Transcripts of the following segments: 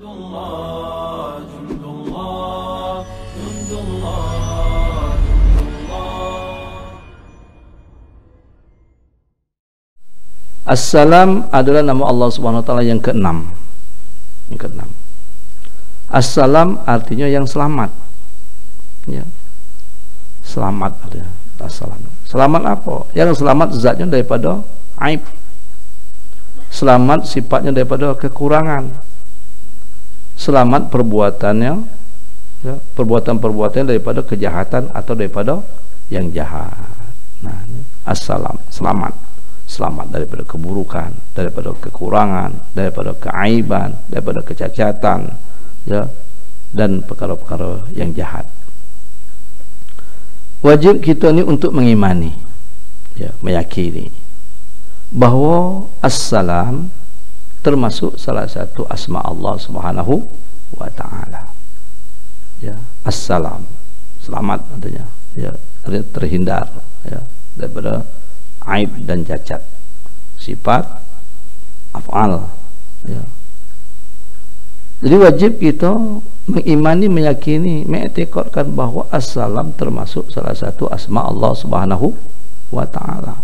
Jundullah, Jundullah, Jundullah, Jundullah. Assalam adalah nama Allah Subhanahu wa taala yang keenam. Yang keenam. Assalam artinya yang selamat. Ya. Selamat artinya. Assalam. Selamat apa? Yang selamat zatnya daripada aib. Selamat sifatnya daripada kekurangan. Selamat perbuatannya, ya, perbuatan-perbuatannya daripada kejahatan atau daripada yang jahat. Nah, ini assalam, selamat. Selamat daripada keburukan, daripada kekurangan, daripada keaiban, daripada kecacatan, ya, dan perkara-perkara yang jahat. Wajib kita ni untuk mengimani, ya, meyakini bahawa assalam termasuk salah satu asma Allah Subhanahu wa taala. Ya, assalam, selamat artinya, ya, terhindar, ya, daripada aib dan cacat sifat af'al, ya. Jadi wajib kita mengimani, meyakini, mengiktikadkan bahawa assalam termasuk salah satu asma Allah Subhanahu wa taala.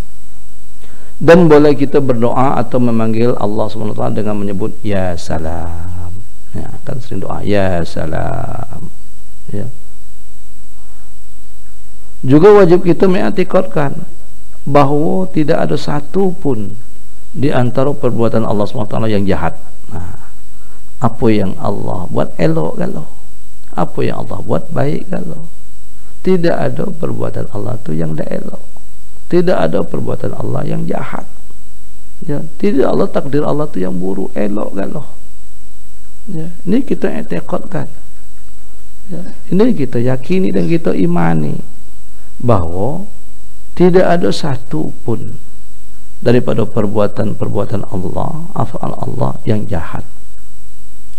Dan boleh kita berdoa atau memanggil Allah Subhanahu wa taala dengan menyebut ya salam. Ya, kan sering doa ya salam. Ya. Juga wajib kita mengiktikadkan bahawa tidak ada satu pun di antara perbuatan Allah SWT yang jahat. Nah, apa yang Allah buat elok galau, apa yang Allah buat baik galau. Tidak ada perbuatan Allah tu yang dah elok. Tidak ada perbuatan Allah yang jahat. Ya, tidak Allah takdir Allah tu yang buruk, elok galau. Ya, ini kita i'tiqadkan. Ya, ini kita yakini dan kita imani bahawa tidak ada satu pun daripada perbuatan-perbuatan Allah, af'al Allah yang jahat.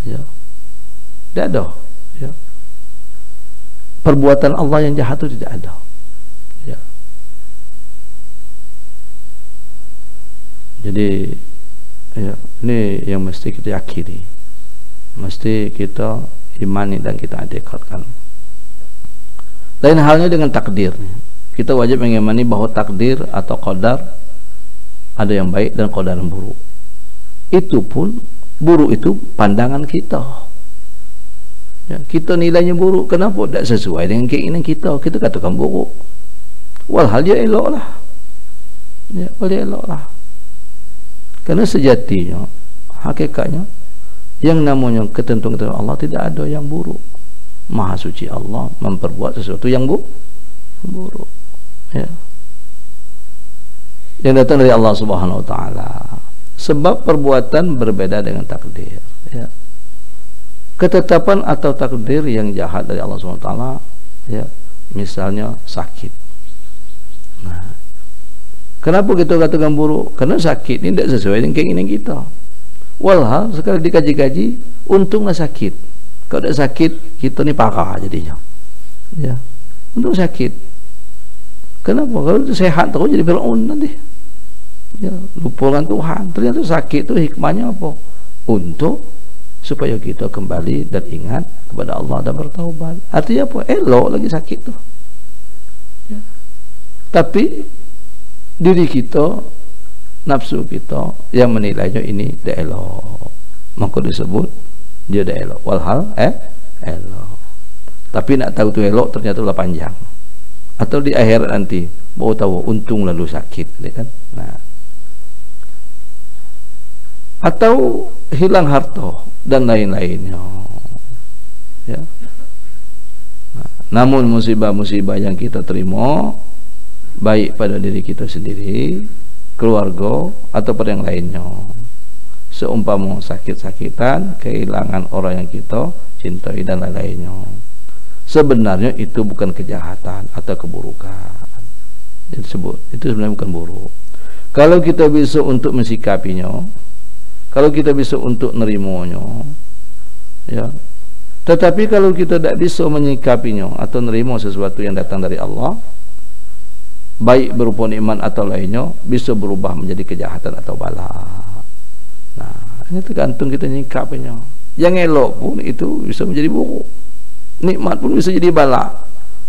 Ya. Tidak ada, ya. Perbuatan Allah yang jahat itu tidak ada. Ya. Jadi, ya, ini yang mesti kita yakini, mesti kita imani dan kita i'tiqadkan. Lain halnya dengan takdir. Kita wajib mengimani bahawa takdir atau qadar ada yang baik dan qadar yang buruk. Itu pun buruk itu pandangan kita. Ya, kita nilainya buruk. Kenapa? Tak sesuai dengan keinginan kita. Kita katakan buruk. Walhal dia elok lah. Ya, dia elok lah. Kerana sejatinya, hakikatnya, yang namanya ketentuan-ketentuan Allah tidak ada yang buruk. Maha suci Allah memperbuat sesuatu yang buruk. Ya. Yang datang dari Allah Subhanahu wa taala. Sebab perbuatan berbeda dengan takdir, ya. Ketetapan atau takdir yang jahat dari Allah Subhanahu wa taala, ya, misalnya sakit. Nah, kenapa kita katakan buruk? Karena sakit ini tidak sesuai dengan keinginan kita. Walhal sekali dikaji-kaji, untunglah sakit. Kalau tidak sakit, kita ni parah jadinya. Ya. Untung sakit. Kenapa? Kalau itu sehat terus jadi Fir'aun nanti. Ya, lupa dengan Tuhan. Ternyata sakit itu hikmahnya apa? Untuk supaya kita kembali dan ingat kepada Allah dan bertaubat. Artinya apa? Elok lagi sakit tu. Ya. Tapi diri kita, nafsu kita yang menilainya ini dah elok. Maka disebut dia dah elok. Walhal elok. Tapi nak tahu tu elok ternyata lah panjang. Atau di akhirat nanti baru tahu untung lalu sakit, kan? Nah, atau hilang harta dan lain-lainnya, ya. Nah, namun musibah-musibah yang kita terima baik pada diri kita sendiri, keluarga atau pada yang lainnya, seumpama sakit-sakitan, kehilangan orang yang kita cintai dan lain-lainnya, sebenarnya itu bukan kejahatan atau keburukan. Disebut itu sebenarnya bukan buruk. Kalau kita bisa untuk mensikapinya, kalau kita bisa untuk nerimanya, ya. Tetapi kalau kita tidak bisa menyikapinya atau nerima sesuatu yang datang dari Allah, baik berupa nikmat atau lainnya, bisa berubah menjadi kejahatan atau bala. Nah, ini tergantung kita nyikapinya. Yang elok pun itu bisa menjadi buruk. Nikmat pun bisa jadi bala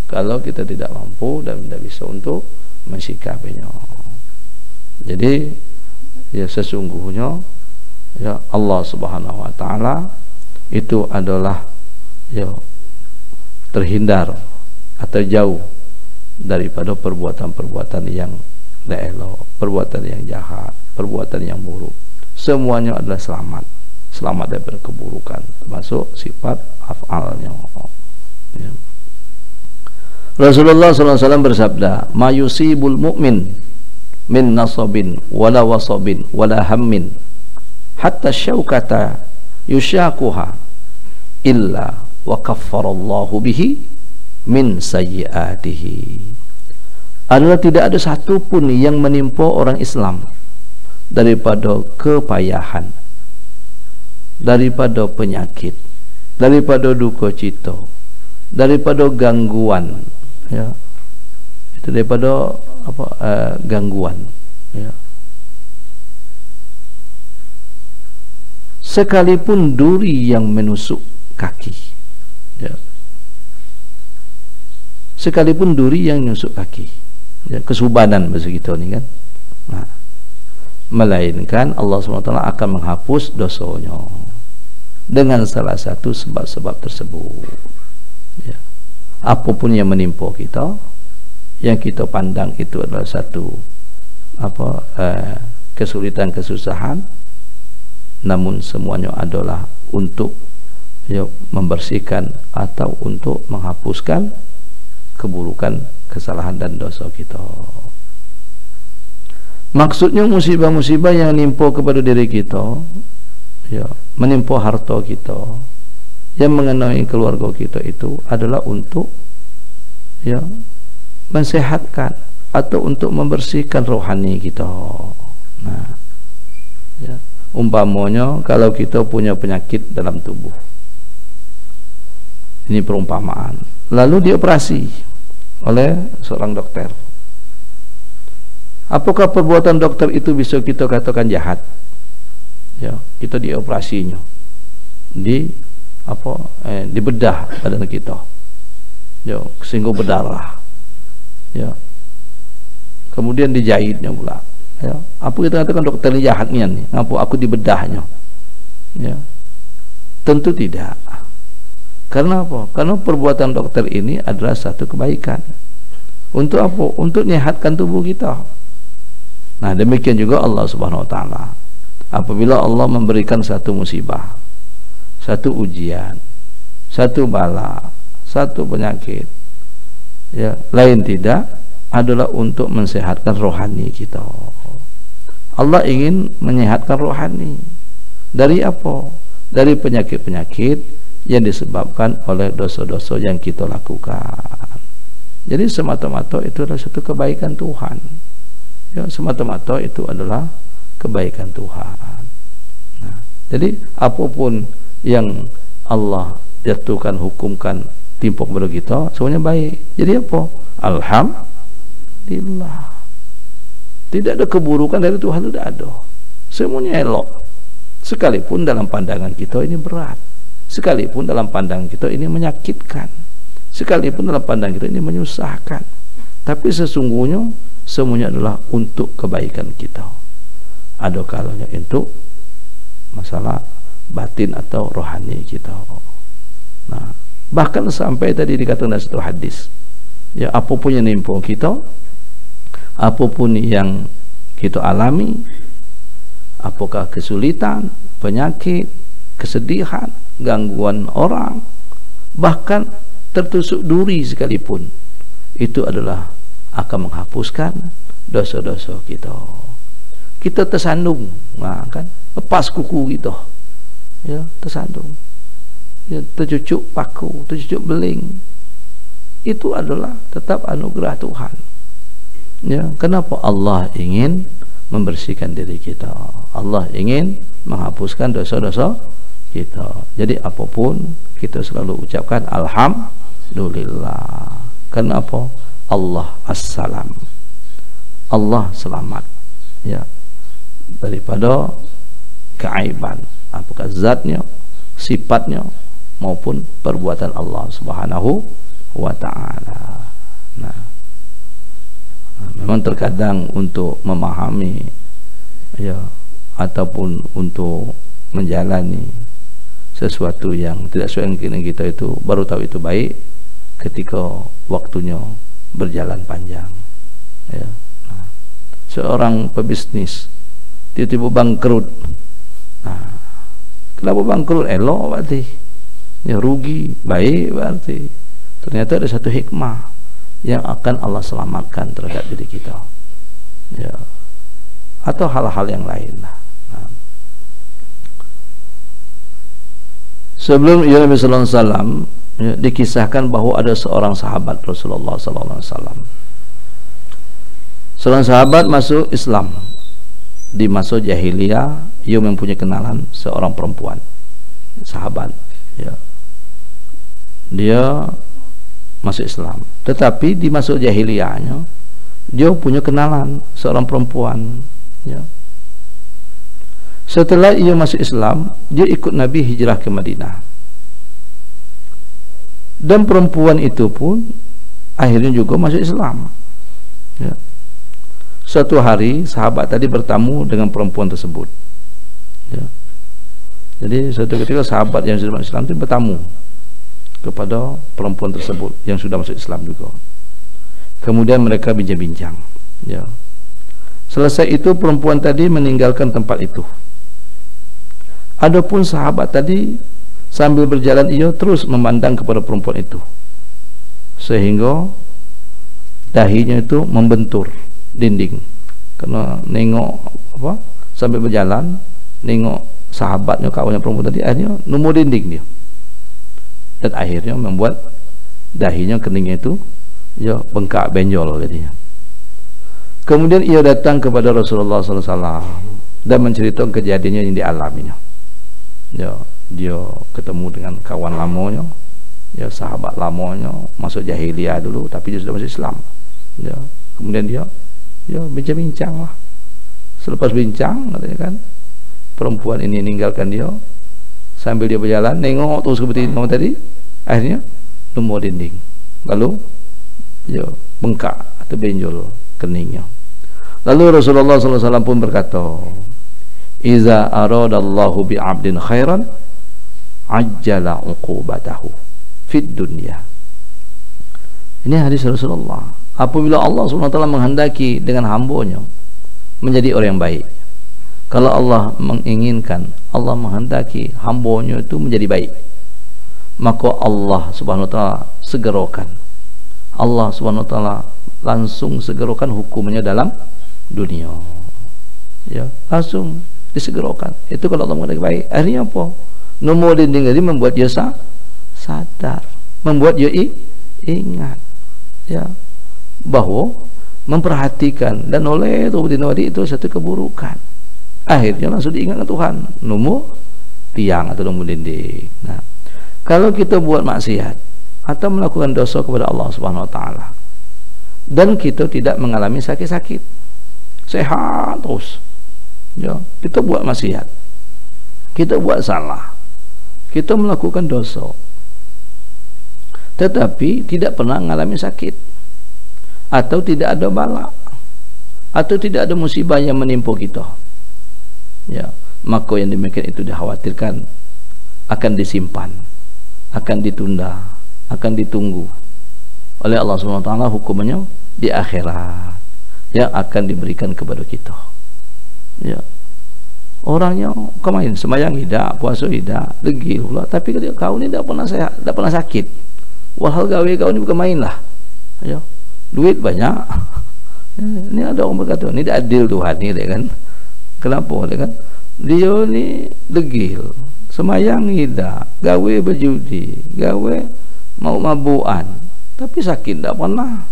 kalau kita tidak mampu dan tidak bisa untuk mensikapinya. Jadi ya sesungguhnya ya Allah Subhanahu wa taala itu adalah ya terhindar atau jauh daripada perbuatan-perbuatan yang tidak elok, perbuatan yang jahat, perbuatan yang buruk. Semuanya adalah selamat daripada keburukan, termasuk sifat af'alnya. Ya. Rasulullah SAW bersabda, "Ma yusibul mu'min min nasabin wala wasabin wala hammin hatta syaukata yusyakuha illa wa kaffarallahu bihi min sayyiatihi." Adalah tidak ada satu pun yang menimpa orang Islam daripada kepayahan, daripada penyakit, daripada duka cita, daripada gangguan, ya, itu daripada apa, gangguan, ya. Sekalipun duri yang menusuk kaki, ya. Sekalipun duri yang menusuk kaki, ya, kesubanan bahasa kita ni kan. Nah, melainkan Allah SWT akan menghapus dosanya dengan salah satu sebab-sebab tersebut, ya. Apapun yang menimpa kita, yang kita pandang itu adalah satu apa kesulitan, kesusahan, namun semuanya adalah untuk ya membersihkan atau untuk menghapuskan keburukan, kesalahan dan dosa kita. Maksudnya musibah-musibah yang menimpa kepada diri kita, ya, menimpa harta kita, yang mengenai keluarga kita, itu adalah untuk ya mensehatkan atau untuk membersihkan rohani kita. Nah, ya, umpamanya kalau kita punya penyakit dalam tubuh, ini perumpamaan, lalu dioperasi oleh seorang dokter, apakah perbuatan dokter itu bisa kita katakan jahat? Ya, kita dioperasinya, dibedah badan kita, ya, sehingga berdarah, ya, kemudian dijahitnya pula, ya, apa kita katakan dokter ini jahatnya nih, ngapa aku dibedahnya? Ya, tentu tidak. Karena apa? Karena perbuatan dokter ini adalah satu kebaikan. Untuk apa? Untuk menyehatkan tubuh kita. Nah, demikian juga Allah Subhanahu wa taala. Apabila Allah memberikan satu musibah, satu ujian, satu bala, satu penyakit, ya, lain tidak adalah untuk mensehatkan rohani kita. Allah ingin menyehatkan rohani. Dari apa? Dari penyakit-penyakit yang disebabkan oleh dosa-dosa yang kita lakukan. Jadi semata-mata itu adalah satu kebaikan Tuhan. Ya, semata-mata itu adalah kebaikan Tuhan. Nah, jadi apapun yang Allah jatuhkan, hukumkan, timpa kepada kita, semuanya baik. Jadi apa? Alhamdulillah. Tidak ada keburukan dari Tuhan, tidak ada. Semuanya elok. Sekalipun dalam pandangan kita ini berat, sekalipun dalam pandangan kita ini menyakitkan, sekalipun dalam pandangan kita ini menyusahkan, tapi sesungguhnya semuanya adalah untuk kebaikan kita. Ada kalanya untuk masalah batin atau rohani kita. Nah, bahkan sampai tadi dikatakan dalam satu hadis, ya, apapun yang menimpa kita, apapun yang kita alami, apakah kesulitan, penyakit, kesedihan, gangguan orang, bahkan tertusuk duri sekalipun, itu adalah akan menghapuskan dosa-dosa kita. Kita tersandung, nah, kan, lepas kuku kita, ya, tersandung, ya, tercucuk paku, tercucuk beling, itu adalah tetap anugerah Tuhan. Ya, kenapa? Allah ingin membersihkan diri kita, Allah ingin menghapuskan dosa-dosa kita. Jadi apapun kita selalu ucapkan alhamdulillah. Kenapa? Allah assalam, Allah selamat, ya, daripada keaiban, apakah zatnya, sifatnya maupun perbuatan Allah Subhanahu wa taala. Nah, memang terkadang untuk memahami ya ataupun untuk menjalani sesuatu yang tidak sesuai dengan kita itu baru tahu itu baik ketika waktunya berjalan panjang ya. Nah, seorang pebisnis tiba-tiba bangkrut. Nah, kenapa bangkrut? Elok berarti ya, rugi baik berarti ternyata ada satu hikmah yang akan Allah selamatkan terhadap diri kita ya, atau hal-hal yang lain. Nah, sebelum Nabi sallallahu alaihi wasallam ya, dikisahkan bahwa ada seorang sahabat Rasulullah sallallahu alaihi wasallam. Seorang sahabat masuk Islam di masa jahiliyah. Ia mempunyai kenalan seorang perempuan sahabat ya. Dia masuk Islam, tetapi di masa jahiliyahnya dia punya kenalan seorang perempuan ya. Setelah ia masuk Islam, dia ikut Nabi hijrah ke Madinah, dan perempuan itu pun akhirnya juga masuk Islam ya. Suatu hari sahabat tadi bertamu dengan perempuan tersebut ya. Jadi suatu ketika sahabat yang sudah masuk Islam itu bertamu kepada perempuan tersebut yang sudah masuk Islam juga. Kemudian mereka bincang-bincang ya. Selesai itu perempuan tadi meninggalkan tempat itu. Adapun sahabat tadi sambil berjalan ia terus memandang kepada perempuan itu, sehingga dahinya itu membentur dinding karena nengok apa sambil berjalan, nengok sahabatnya kawannya perempuan tadi, akhirnya nemu dinding dia, dan akhirnya membuat dahinya keningnya itu ya bengkak benjol jadinya. Kemudian ia datang kepada Rasulullah SAW dan menceritakan kejadiannya yang dialaminya ya. Dia ketemu dengan kawan lamanya ya, sahabat lamanya masuk jahiliyah dulu, tapi dia sudah masuk Islam ya. Kemudian dia ya bincang-bincang lah. Selepas bincang katanya kan, perempuan ini meninggalkan dia, sambil dia berjalan nengok terus seperti ini tadi, akhirnya nemu dinding, lalu ya bengkak atau benjol keningnya. Lalu Rasulullah SAW pun berkata, "Iza aradallahu bi'abdin khairan ajjala uqubatahu fid dunya." Ini hadis Rasulullah. Apabila Allah SWT menghendaki dengan hambanya menjadi orang yang baik, kalau Allah menginginkan, Allah menghendaki hambanya itu menjadi baik, maka Allah SWT segerakan, Allah SWT langsung segerakan hukumnya dalam dunia ya, langsung disegerakan. Itu kalau Allah menghendaki baik. Akhirnya apa? Nomor dinding tadi membuat dia sadar, membuat dia ingat ya, bahwa memperhatikan dan oleh itu satu keburukan. Akhirnya langsung diingatkan Tuhan, nomor tiang atau nomor dinding. Nah, kalau kita buat maksiat atau melakukan dosa kepada Allah Subhanahu wa taala dan kita tidak mengalami sakit-sakit, sehat terus ya, kita buat maksiat, kita buat salah, kita melakukan dosa, tetapi tidak pernah mengalami sakit, atau tidak ada bala, atau tidak ada musibah yang menimpa kita ya, maka yang demikian itu dikhawatirkan akan disimpan, akan ditunda, akan ditunggu oleh Allah SWT hukumnya di akhirat yang akan diberikan kepada kita ya. Orangnya kemarin semayang tidak, puasa tidak, degil pula, tapi kau ni tidak pernah sehat, tidak pernah sakit, walhal gawe kau ni bukan main lah ya, duit banyak. Ini ada orang berkata ini tidak adil Tuhan ni kan. Kenapa kan? Dia ni degil, semayang tidak, gawe berjudi, gawe mau mabuan, tapi sakit tidak pernah,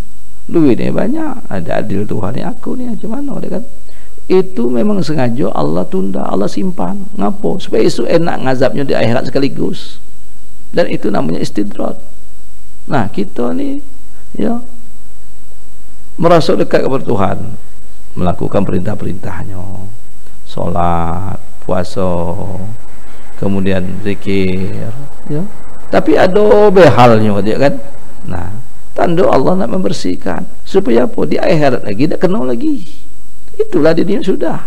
duit ni banyak. Ada adil Tuhan ni aku ni macam mana kan? Itu memang sengaja Allah tunda, Allah simpan. Ngapa? Supaya esok enak ngazabnya di akhirat sekaligus. Dan itu namanya istidrat. Nah, kita ni ya merasa dekat kepada Tuhan, melakukan perintah-perintahnya, solat, puasa kemudian zikir, ya. Tapi ada behalnya dia kan. Nah, tanda Allah nak membersihkan supaya apa? Di akhirat lagi tak kena lagi. Itulah di dunia sudah.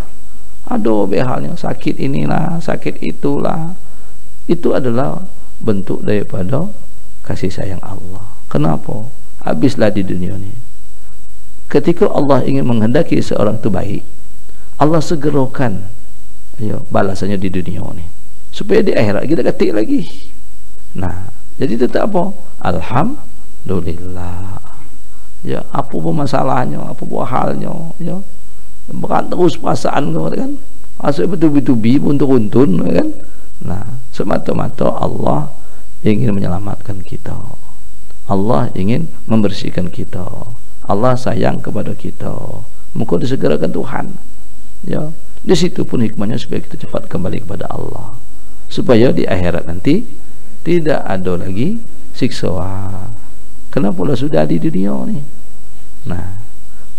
Ada behalnya, sakit inilah, sakit itulah. Itu adalah bentuk daripada kasih sayang Allah. Kenapa? Habislah di dunia ni. Ketika Allah ingin menghendaki seorang itu baik, Allah segerakan ya, balasannya di dunia ni supaya di akhirat kita ketik lagi. Nah, jadi tetap apa? Alhamdulillah. Ya, apa pun masalahnya, apa pun halnya, ya. Berat terus perasaan kau kan. Asyik betul-betul buntun-buntun kan. Nah, semata-mata Allah ingin menyelamatkan kita. Allah ingin membersihkan kita. Allah sayang kepada kita. Muka disegerakan Tuhan. Ya, di situ pun hikmahnya supaya kita cepat kembali kepada Allah. Supaya di akhirat nanti tidak ada lagi siksa. Kenapa lah sudah di dunia ni? Nah,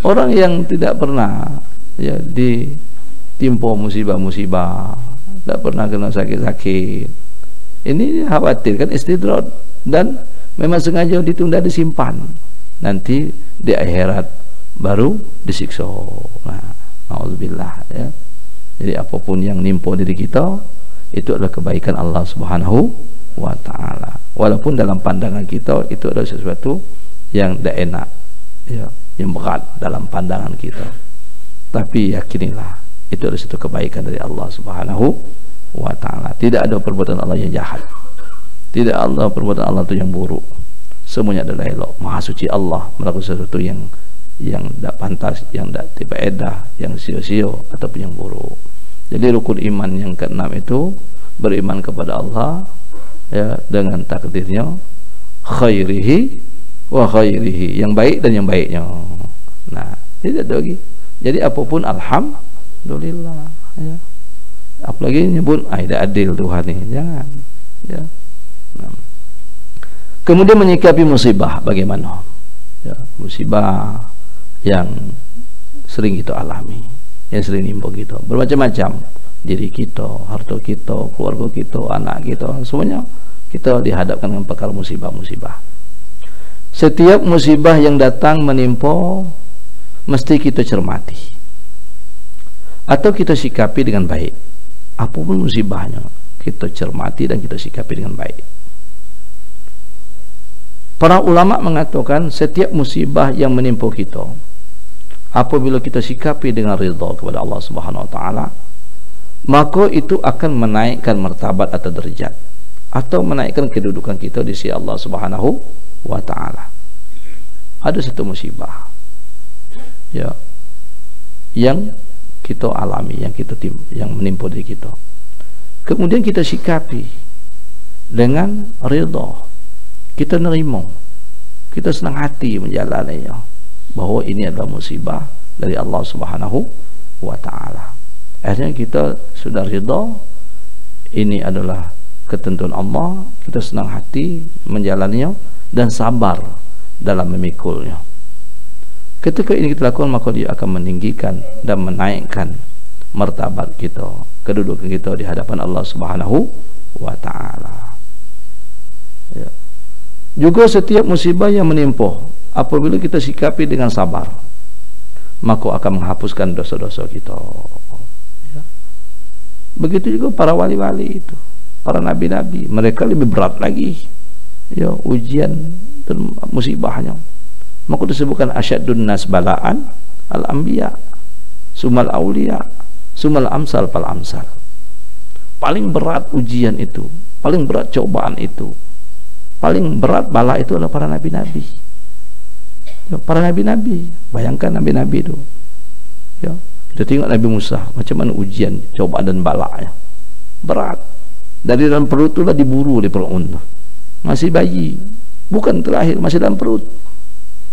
orang yang tidak pernah ya ditimpa musibah-musibah, tak pernah kena sakit-sakit, ini khawatir kan istidrat, dan memang sengaja ditunda, disimpan, nanti di akhirat baru disiksa. Nah, auzubillah ya. Jadi apapun yang nimpa diri kita itu adalah kebaikan Allah Subhanahu wa ta'ala, walaupun dalam pandangan kita itu adalah sesuatu yang tidak enak ya, yang berat dalam pandangan kita, tapi yakinilah itu adalah satu kebaikan dari Allah Subhanahu wa ta'ala. Tidak ada perbuatan Allah yang jahat, tidak ada perbuatan Allah itu yang buruk, semuanya adalah elok. Maha suci Allah melakukan sesuatu yang tidak pantas, yang tidak faedah, yang sia-sia ataupun yang buruk. Jadi rukun iman yang keenam itu beriman kepada Allah ya, dengan takdirnya, khairihi wa khairihi, yang baik dan yang baiknya. Nah, tidak ada lagi. Jadi apapun alhamdulillah ya. Apalagi nyebut tidak adil Tuhan ini, jangan ya. Nah. Kemudian menyikapi musibah bagaimana ya, musibah yang sering kita alami, yang sering nimpa kita, bermacam-macam, diri kita, harta kita, keluarga kita, anak kita, semuanya kita dihadapkan dengan perkara musibah-musibah. Setiap musibah yang datang menimpa mesti kita cermati atau kita sikapi dengan baik. Apapun musibahnya kita cermati dan kita sikapi dengan baik. Para ulama mengatakan setiap musibah yang menimpa kita, apabila kita sikapi dengan ridha kepada Allah Subhanahu wa ta'ala, maka itu akan menaikkan martabat atau derajat, atau menaikkan kedudukan kita di sisi Allah Subhanahu wa ta'ala. Ada satu musibah ya, yang kita alami, yang menimpa diri kita, kemudian kita sikapi dengan ridha, kita nerima, kita senang hati menjalaninya, bahwa ini adalah musibah dari Allah Subhanahu wa ta'ala. Akhirnya kita sudah ridha, ini adalah ketentuan Allah, kita senang hati menjalaninya dan sabar dalam memikulnya. Ketika ini kita lakukan, maka dia akan meninggikan dan menaikkan martabat kita, kedudukan kita di hadapan Allah Subhanahu wa ta'ala ya. Juga setiap musibah yang menimpa, apabila kita sikapi dengan sabar, maka akan menghapuskan dosa-dosa kita ya. Begitu juga para wali-wali itu, para nabi-nabi, mereka lebih berat lagi ya ujian dan musibahnya. Maka disebutkan asyadun nas balaan al-anbiya, sumal auliya, sumal amsal fal amsal. Paling berat ujian itu, paling berat cobaan itu, paling berat bala itu adalah para nabi-nabi ya, para nabi-nabi. Bayangkan nabi-nabi itu ya, kita tengok Nabi Musa macam mana ujian, cobaan dan balanya berat. Dari dalam perut itulah diburu oleh Fir'aun, masih bayi, bukan terlahir, masih dalam perut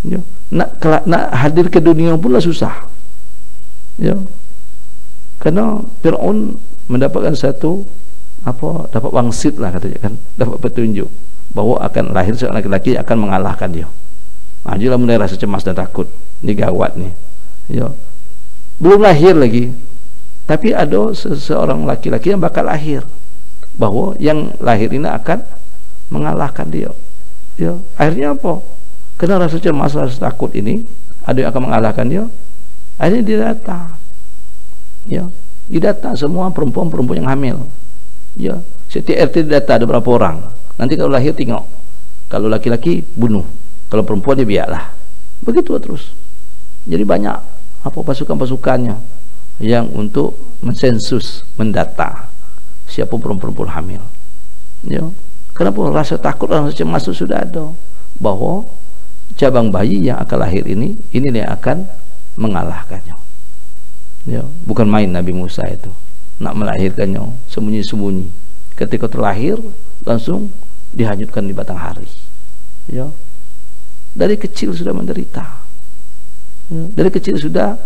ya. Nak hadir ke dunia pula susah ya, karena Fir'aun mendapatkan satu dapat wangsit lah katanya kan, dapat petunjuk bahwa akan lahir seorang laki-laki akan mengalahkan dia. Nah, dia mulai rasa cemas dan takut, ini gawat nih ya. Belum lahir lagi, tapi ada seseorang laki-laki yang bakal lahir, bahwa yang lahir ini akan mengalahkan dia. Ya, akhirnya apa? Karena rasa cemas, rasa takut ini ada yang akan mengalahkan dia. Akhirnya didata. Ya, didata semua perempuan-perempuan yang hamil. Ya, setiap RT didata ada berapa orang. Nanti kalau lahir tengok. Kalau laki-laki bunuh. Kalau perempuan dia biarlah. Begitu terus. Jadi banyak apa pasukan-pasukannya yang untuk mensensus, mendata siapa perempuan hamil. Ya. Kenapa? Rasa takut, rasa cemas itu sudah ada, bahwa cabang bayi yang akan lahir ini yang akan mengalahkannya. Ya, bukan main Nabi Musa itu nak melahirkannya sembunyi-sembunyi. Ketika terlahir langsung dihanyutkan di batang hari. Ya, dari kecil sudah menderita. Ya, dari kecil sudah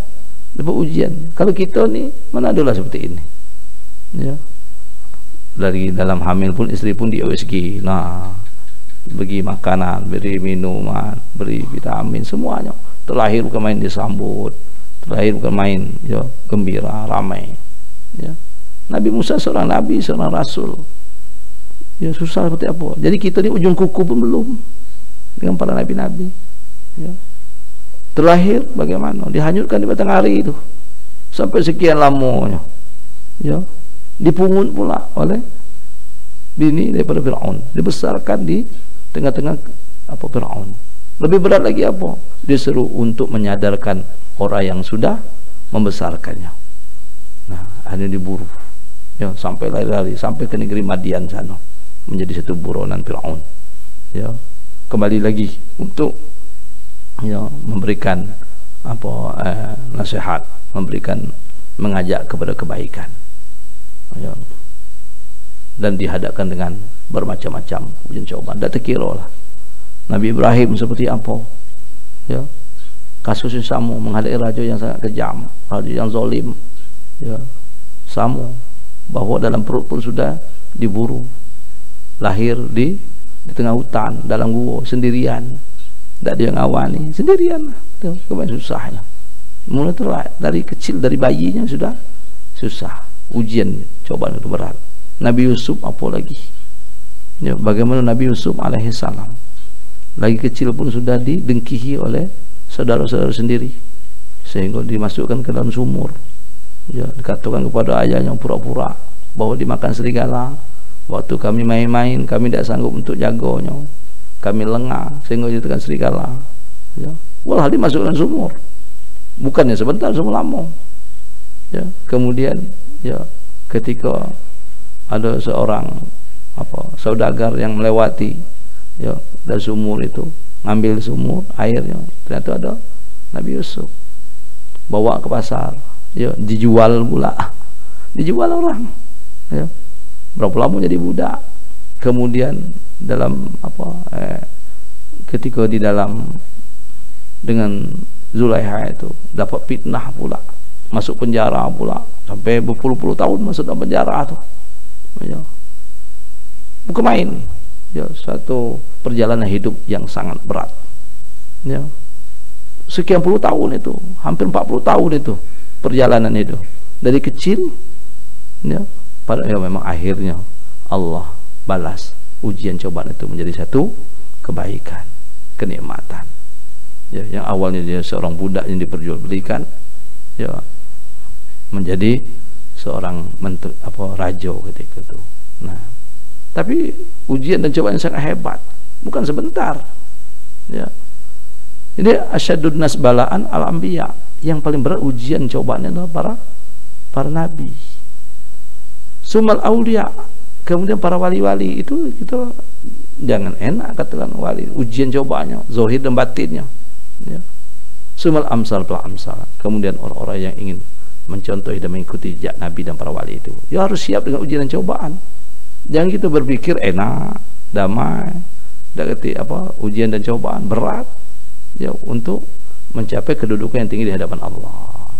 dapat ujian. Kalau kita ni mana adalah seperti ini. Ya, dari dalam hamil pun istri pun di OSG. Nah, bagi makanan, beri minuman, beri vitamin, semuanya. Terlahir bukan main disambut, terlahir bukan main, ya, gembira, ramai. Ya. Nabi Musa seorang nabi, seorang rasul. Ya, susah seperti apa. Jadi kita ni ujung kuku pun belum dengan para nabi-nabi. Ya. Terlahir bagaimana? Dihanyutkan di batang hari itu sampai sekian lamanya. Ya. Dipungut pula oleh bini daripada Firaun, dibesarkan di tengah-tengah apa Firaun. Lebih berat lagi apa? Disuruh untuk menyadarkan orang yang sudah membesarkannya. Nah, akhirnya diburu. Ya, sampai lari-lari sampai ke negeri Madian sana, menjadi satu buronan Firaun. Ya, kembali lagi untuk ya memberikan apa nasihat, memberikan mengajak kepada kebaikan. Ya. Dan dihadapkan dengan bermacam-macam ujian cobaan. Tak terkira lah Nabi Ibrahim seperti apa, ya, kasus yang sama menghadapi raja yang sangat kejam, raja yang zalim, ya, sama bahawa dalam perut pun sudah diburu, lahir di tengah hutan dalam gua sendirian, tak ada yang awani, sendirian lah. Kebanyakan susahnya mulai dari kecil, dari bayinya sudah susah. Ujian cobaan itu berat. Nabi Yusuf apa lagi, ya, bagaimana Nabi Yusuf alaihissalam lagi kecil pun sudah didengkihi oleh saudara-saudara sendiri sehingga dimasukkan ke dalam sumur. Ya, dikatakan kepada ayahnya pura-pura bahwa dimakan serigala. Waktu kami main-main kami tidak sanggup untuk jaganya, kami lengah sehingga ditekan serigala. Ya, walah dimasukkan sumur, bukannya sebentar, semua lama. Ya, kemudian ya, ketika ada seorang apa saudagar yang melewati, ya, dari sumur itu, ngambil sumur airnya, ternyata ada Nabi Yusuf, bawa ke pasar, ya, dijual pula, dijual orang, ya, berapa lama jadi budak. Kemudian dalam apa ketika di dalam dengan Zulaikha itu dapat fitnah pula, masuk penjara pula, sampai berpuluh-puluh tahun masuk dalam penjara tuh. Ya. Bukan main. Ya, satu perjalanan hidup yang sangat berat. Ya. Sekian puluh tahun itu, hampir 40 tahun itu perjalanan itu. Dari kecil, ya, pada ya memang akhirnya Allah balas ujian cobaan itu menjadi satu kebaikan, kenikmatan. Ya, yang awalnya dia seorang budak yang diperjualbelikan, ya, menjadi seorang menteri, apa, raja ketika itu. Nah, tapi ujian dan cobaan yang sangat hebat, bukan sebentar. Ya, jadi asyadun nas balaan al anbiya, yang paling berat ujian cobaannya adalah para nabi. Sumal aulia, kemudian para wali-wali itu kita jangan enak katakan wali, ujian cobaannya zahir dan batinnya. Ya. Sumal amsal pel amsal, kemudian orang-orang yang ingin mencontohi dan mengikuti jejak Nabi dan para wali itu, ya harus siap dengan ujian dan cobaan. Jangan kita berpikir enak, damai, tidak ketik apa ujian dan cobaan berat, ya, untuk mencapai kedudukan yang tinggi di hadapan Allah.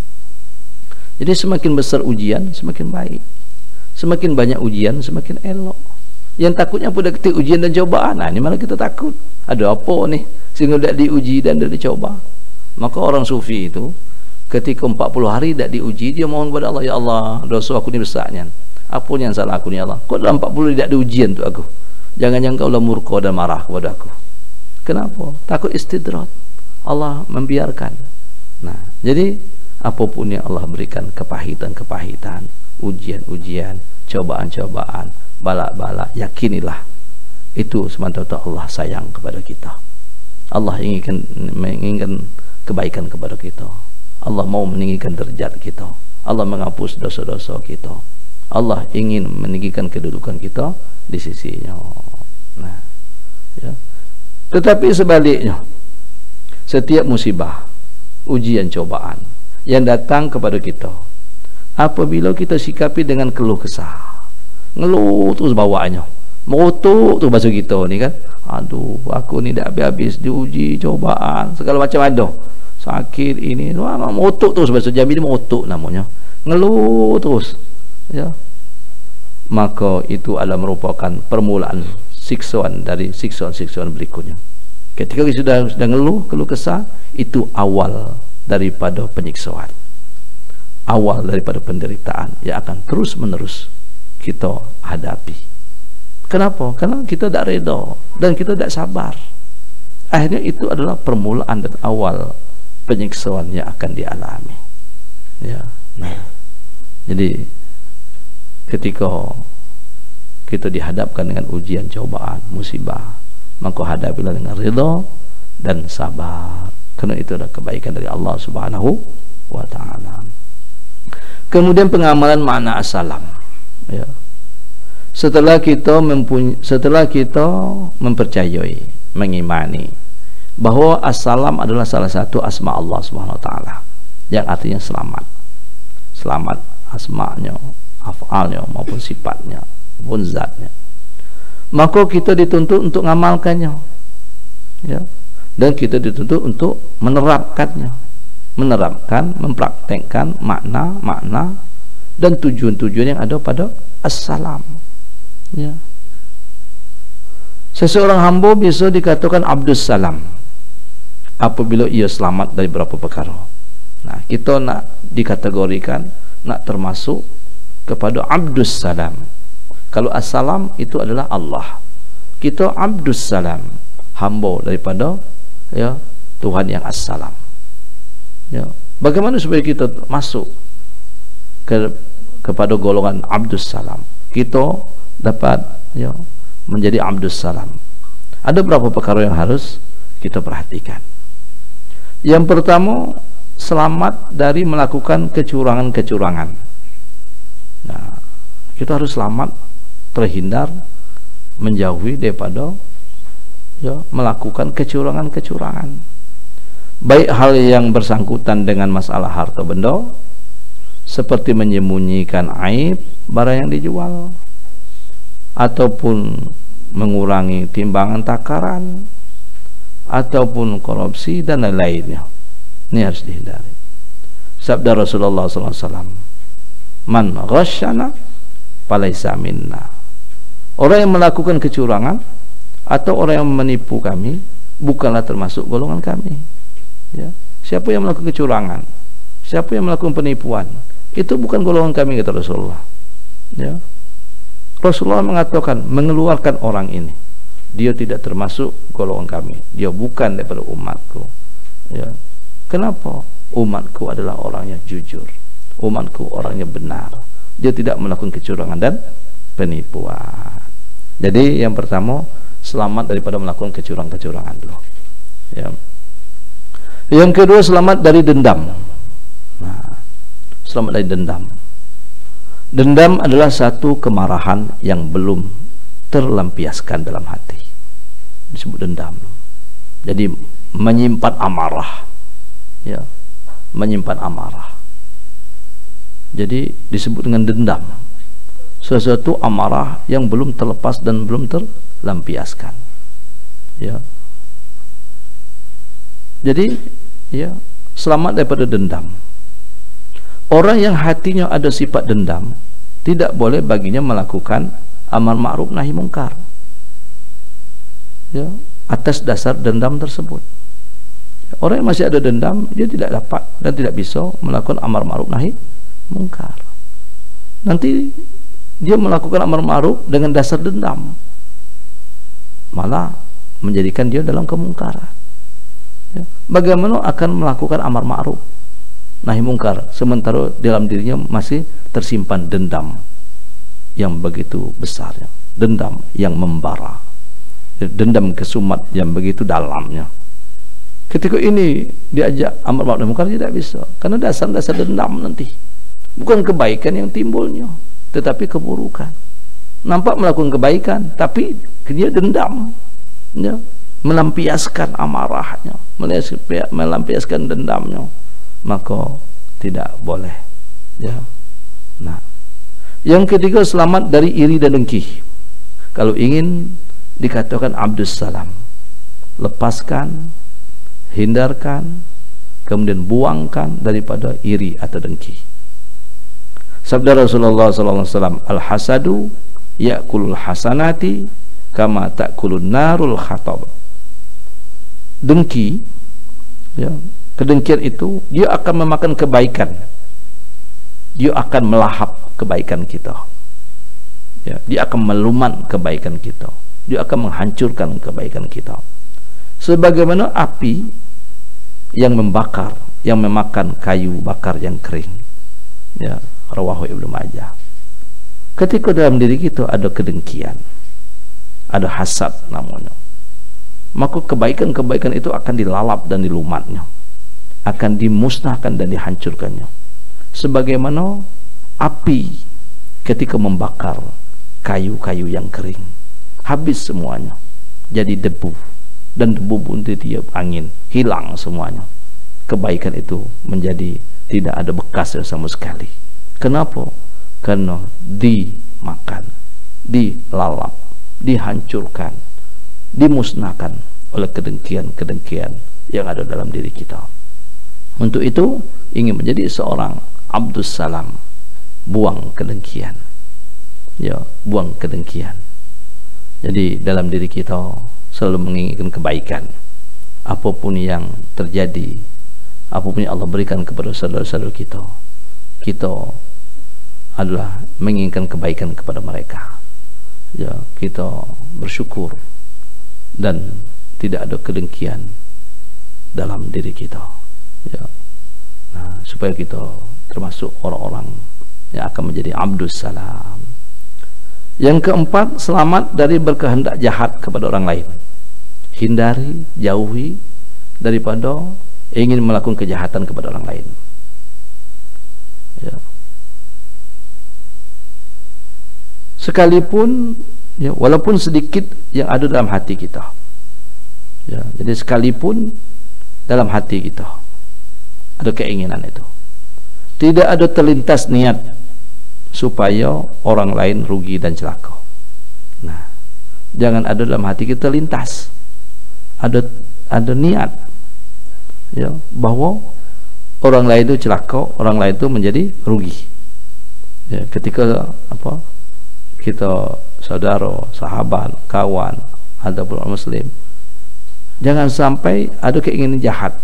Jadi semakin besar ujian semakin baik, semakin banyak ujian semakin elok. Yang takutnya pada ketik ujian dan cobaan, nah ini malah kita takut, ada apa nih sehingga tidak diuji dan tidak dicoba. Maka orang sufi itu ketika 40 hari tidak diuji, dia mohon kepada Allah, ya Allah, dosa aku ini besarnya, Apa yang salah aku ni Allah? Kok dalam 40 tidak ada ujian untuk aku? Jangan-jangan kau lah murka dan marah kepada aku. Kenapa? Takut istidrat. Allah membiarkan. Nah, jadi apapun yang Allah berikan, kepahitan-kepahitan, ujian-ujian, cobaan-cobaan, balak-balak, yakinilah itu semata-mata Allah sayang kepada kita. Allah menginginkan kebaikan kepada kita. Allah mau meninggikan derajat kita. Allah menghapus dosa-dosa kita. Allah ingin meninggikan kedudukan kita di sisinya. Nah, ya. Tetapi sebaliknya, setiap musibah, ujian, cobaan yang datang kepada kita, apabila kita sikapi dengan keluh kesah, ngeluh terus bawaannya, merotok tu bahasa kita ni kan, aduh aku ni dah habis-habis diuji, cobaan, segala macam ada, sakit ini, merotok terus bahasa Jambi ni, merotok namanya, ngeluh terus, ya. Maka itu adalah merupakan permulaan siksaan dari siksaan-siksaan berikutnya. Ketika kita sudah ngeluh, keluh kesah, itu awal daripada penyiksaan, awal daripada penderitaan yang akan terus menerus kita hadapi. Kenapa? Karena kita tak reda dan kita tak sabar. Akhirnya itu adalah permulaan dan awal penyiksaan yang akan dialami. Ya. Nah, jadi ketika kita dihadapkan dengan ujian, cobaan, musibah, maka hadapilah dengan ridha dan sabar, kerana itu adalah kebaikan dari Allah Subhanahu wa taala. Kemudian pengamalan makna assalam, ya. Setelah kita mempercayai, mengimani bahwa assalam adalah salah satu asma Allah Subhanahu wa taala yang artinya selamat. Selamat asma'nya, af'alnya maupun sifatnya maupun zatnya, maka kita dituntut untuk mengamalkannya, ya, dan kita dituntut untuk menerapkannya, mempraktekkan makna-makna dan tujuan-tujuan yang ada pada assalam, ya. Seseorang hamba bisa dikatakan Abdus Salam apabila ia selamat dari beberapa perkara. Nah, kita nak dikategorikan, nak termasuk kepada Abdus Salam. Kalau Assalam itu adalah Allah, kita Abdus Salam, hamba daripada, ya, Tuhan yang Assalam, ya. Bagaimana supaya kita masuk kepada golongan Abdus Salam, kita dapat, ya, menjadi Abdus Salam? Ada berapa perkara yang harus kita perhatikan. Yang pertama, selamat dari melakukan kecurangan-kecurangan. Nah, kita harus selamat, terhindar, menjauhi daripada, ya, melakukan kecurangan-kecurangan, baik hal yang bersangkutan dengan masalah harta benda, seperti menyembunyikan aib barang yang dijual, ataupun mengurangi timbangan takaran, ataupun korupsi dan lain-lainnya. Ini harus dihindari. Sabda Rasulullah SAW, man ghasyana falaysa minna. Orang yang melakukan kecurangan atau orang yang menipu kami bukanlah termasuk golongan kami, ya. Siapa yang melakukan kecurangan, siapa yang melakukan penipuan, itu bukan golongan kami, kata Rasulullah, ya. Rasulullah mengatakan, mengeluarkan orang ini, dia tidak termasuk golongan kami, dia bukan daripada umatku, ya. Kenapa? Umatku adalah orangnya jujur, umatku orangnya benar, dia tidak melakukan kecurangan dan penipuan. Jadi yang pertama, selamat daripada melakukan kecurangan-kecurangan dulu, ya. Yang kedua, selamat dari dendam. Nah, selamat dari dendam. Dendam adalah satu kemarahan yang belum terlampiaskan dalam hati, disebut dendam. Jadi menyimpan amarah, ya, menyimpan amarah, jadi disebut dengan dendam. Sesuatu amarah yang belum terlepas dan belum terlampiaskan, ya. Jadi, ya, selamat daripada dendam. Orang yang hatinya ada sifat dendam, tidak boleh baginya melakukan amar ma'ruf nahi mungkar, ya, atas dasar dendam tersebut. Orang yang masih ada dendam, dia tidak dapat dan tidak bisa melakukan amar ma'ruf nahi mungkar. Nanti dia melakukan amar ma'ruf dengan dasar dendam, malah menjadikan dia dalam kemungkaran. Ya. Bagaimana akan melakukan amar ma'ruf nahi mungkar sementara dalam dirinya masih tersimpan dendam yang begitu besarnya, dendam yang membara, dendam kesumat yang begitu dalamnya. Ketika ini diajak amar ma'ruf nahi mungkar tidak bisa, karena dasar-dasar dendam nanti bukan kebaikan yang timbulnya, tetapi keburukan. Nampak melakukan kebaikan, tapi dia dendam, ya, melampiaskan amarahnya, melampiaskan dendamnya, maka tidak boleh. Ya. Nah, yang ketiga, selamat dari iri dan dengki. Kalau ingin dikatakan Abdus Salam, lepaskan, hindarkan, kemudian buangkan daripada iri atau dengki. Sabda Rasulullah SAW, al-hasadu ya'kulul hasanati kama ta'kulun narul khatab. Dengki, ya, kedengkian itu dia akan memakan kebaikan, dia akan melahap kebaikan kita, ya, dia akan melumat kebaikan kita, dia akan menghancurkan kebaikan kita, sebagaimana api yang membakar, yang memakan kayu bakar yang kering. Ya, rawahu Ibnu Majah. Ketika dalam diri kita ada kedengkian, ada hasad namanya, maka kebaikan-kebaikan itu akan dilalap dan dilumatnya, akan dimusnahkan dan dihancurkannya, sebagaimana api ketika membakar kayu-kayu yang kering, habis semuanya, jadi debu, dan debu pun ditiup angin, hilang semuanya. Kebaikan itu menjadi tidak ada bekasnya sama sekali. Kenapa? Karena dimakan, dilalap, dihancurkan, dimusnahkan oleh kedengkian-kedengkian yang ada dalam diri kita. Untuk itu, ingin menjadi seorang Abdus Salam, buang kedengkian, ya, buang kedengkian. Jadi dalam diri kita selalu menginginkan kebaikan. Apapun yang terjadi, apapun yang Allah berikan kepada saudara-saudara kita, kita adalah menginginkan kebaikan kepada mereka. Ya, kita bersyukur dan tidak ada kedengkian dalam diri kita. Ya. Nah, supaya kita termasuk orang-orang yang akan menjadi Abdus Salam. Yang keempat, selamat dari berkehendak jahat kepada orang lain. Hindari, jauhi daripada ingin melakukan kejahatan kepada orang lain. Ya. Sekalipun, ya, walaupun sedikit yang ada dalam hati kita, ya, jadi sekalipun dalam hati kita ada keinginan itu, tidak ada terlintas niat supaya orang lain rugi dan celaka. Nah, jangan ada dalam hati kita lintas ada niat, ya, bahwa orang lain itu celaka, orang lain itu menjadi rugi. Ya, ketika apa, kita saudara, sahabat, kawan, ataupun orang muslim, jangan sampai ada keinginan jahat,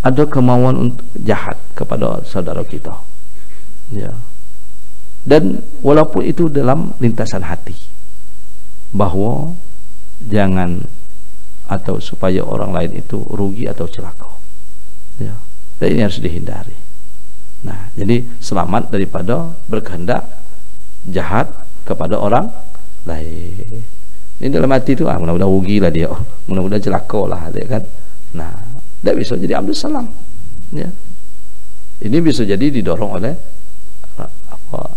ada kemauan untuk jahat kepada saudara kita. Ya. Dan walaupun itu dalam lintasan hati, bahwa jangan, atau supaya orang lain itu rugi atau celaka. Ya. Dan ini harus dihindari. Nah, jadi selamat daripada berkehendak jahat kepada orang lain. Ini dalam hati itu, mudah-mudahan rugi lah dia, mudah-mudahan celaka lah dia, kan. Nah, tidak bisa jadi Abdus Salam. Ya. Ini bisa jadi didorong oleh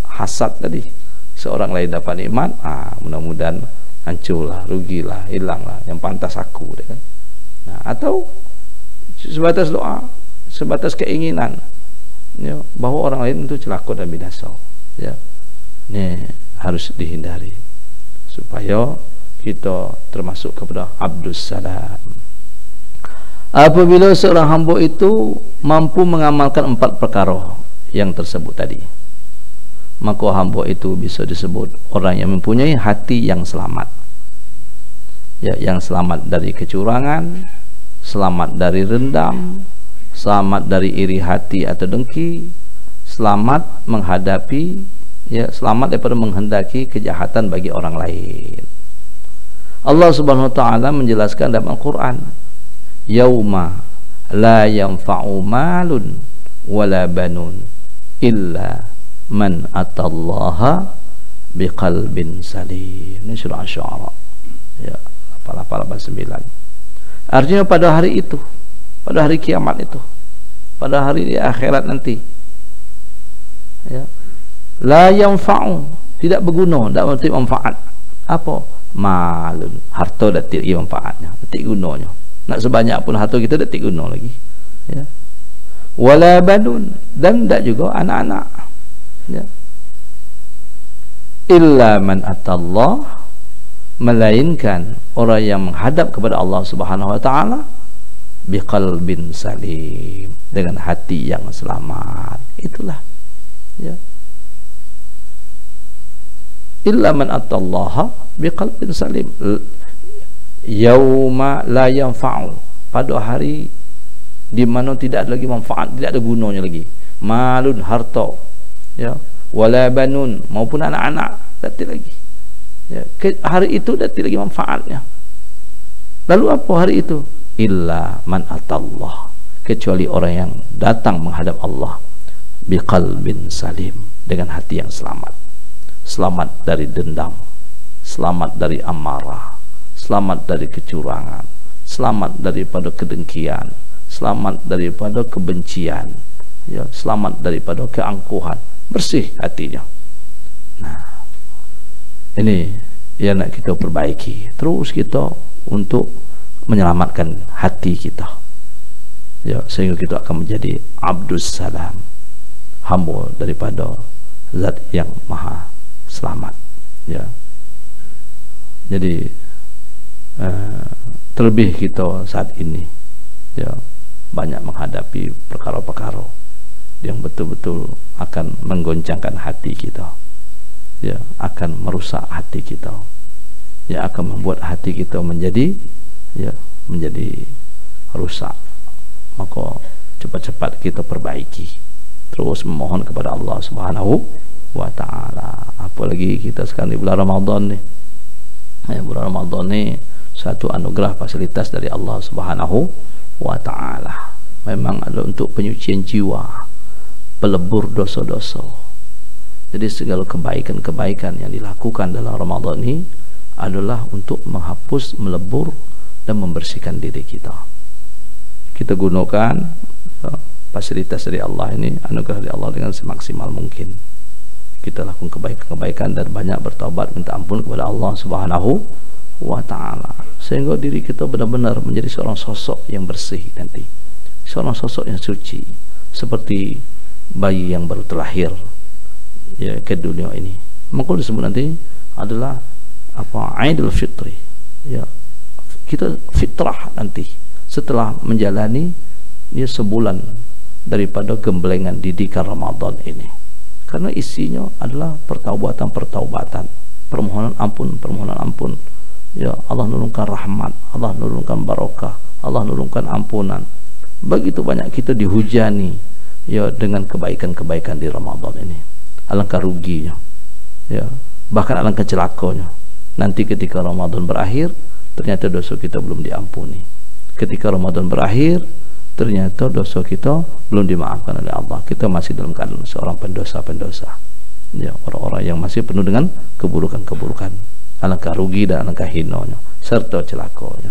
hasad tadi. Seorang lain dapat nikmat, mudah-mudahan hancurlah, rugilah, hilanglah, yang pantas aku, kan. Nah, atau sebatas doa, sebatas keinginan, ya, bahwa orang lain itu celaka dan binasa. Ya, ini harus dihindari supaya kita termasuk kepada Abdus Salam. Apabila seorang hamba itu mampu mengamalkan 4 perkara yang tersebut tadi, maka hamba itu bisa disebut orang yang mempunyai hati yang selamat. Ya, yang selamat dari kecurangan, selamat dari dendam, selamat dari iri hati atau dengki, selamat menghadapi, ya, selamat daripada menghendaki kejahatan bagi orang lain. Allah Subhanahu wa taala menjelaskan dalam Al-Qur'an, yauma la yanfa'u malun wala banun illa man atallaha biqalbin salim. Ini surah Asy-Syu'ara ya, 88-89. Artinya pada hari itu, pada hari kiamat itu, pada hari di akhirat nanti, ya, la yanfa'u, tidak berguna, tidak memberi manfaat. Apa? Malun, harta dah tidak manfaatnya, tidak gunanya. Nak sebanyak pun harta kita dah tidak guna lagi. Ya. Wala banun, dan tidak juga anak-anak. Ya. Illa man atallah, melainkan orang yang menghadap kepada Allah Subhanahu wa taala biqalbin salim, dengan hati yang selamat. Itulah, ya. Illa man atallaha biqalbin salim, yauma la yanfa'u, pada hari di mana tidak ada lagi manfaat, tidak ada gunanya lagi, malun, harta, ya, wala banun, maupun anak-anak, tidak lagi, ya. Hari itu tidak lagi manfaatnya. Lalu apa hari itu? Illa man atallah, kecuali orang yang datang menghadap Allah biqalbin salim, dengan hati yang selamat. Selamat dari dendam, selamat dari amarah, selamat dari kecurangan, selamat daripada kedengkian, selamat daripada kebencian, ya, selamat daripada keangkuhan, bersih hatinya. Nah, ini yang nak kita perbaiki terus kita untuk menyelamatkan hati kita, ya, sehingga kita akan menjadi abdus salam, hamba daripada zat yang maha selamat, ya. Jadi terlebih kita saat ini, ya, banyak menghadapi perkara-perkara yang betul-betul akan menggoncangkan hati kita, ya, akan merusak hati kita, ya, akan membuat hati kita menjadi, ya, menjadi rusak. Maka cepat-cepat kita perbaiki, terus memohon kepada Allah Subhanahu wa ta'ala. Apalagi kita sekarang di bulan Ramadan ni, ya, bulan Ramadan ni satu anugerah fasilitas dari Allah Subhanahu wa ta'ala. Memang adalah untuk penyucian jiwa, pelebur dosa-dosa. Jadi segala kebaikan-kebaikan yang dilakukan dalam Ramadan ini adalah untuk menghapus, melebur dan membersihkan diri kita. Kita gunakan, ya, fasilitas dari Allah ini, anugerah dari Allah dengan semaksimal mungkin. Kita lakukan kebaikan-kebaikan dan banyak bertaubat, minta ampun kepada Allah Subhanahu wa ta'ala, sehingga diri kita benar-benar menjadi seorang sosok yang bersih nanti, seorang sosok yang suci, seperti bayi yang baru terlahir, ya, ke dunia ini. Maka disebut nanti adalah apa? Aidul Fitri, ya, kita fitrah nanti setelah menjalani, ya, sebulan daripada gemblengan didikan Ramadan ini. Karena isinya adalah pertaubatan, permohonan ampun, ya, Allah nurunkan rahmat, Allah nurunkan barakah, Allah nurunkan ampunan. Begitu banyak kita dihujani, ya, dengan kebaikan-kebaikan di Ramadan ini. Alangkah ruginya, ya, bahkan alangkah celakanya nanti ketika Ramadan berakhir, ternyata dosa kita belum diampuni. Ketika Ramadan berakhir, ternyata dosa kita belum dimaafkan oleh Allah. Kita masih dalam keadaan seorang pendosa-pendosa, ya, orang-orang yang masih penuh dengan keburukan-keburukan. Alangkah rugi dan alangkah hinanya serta celakanya.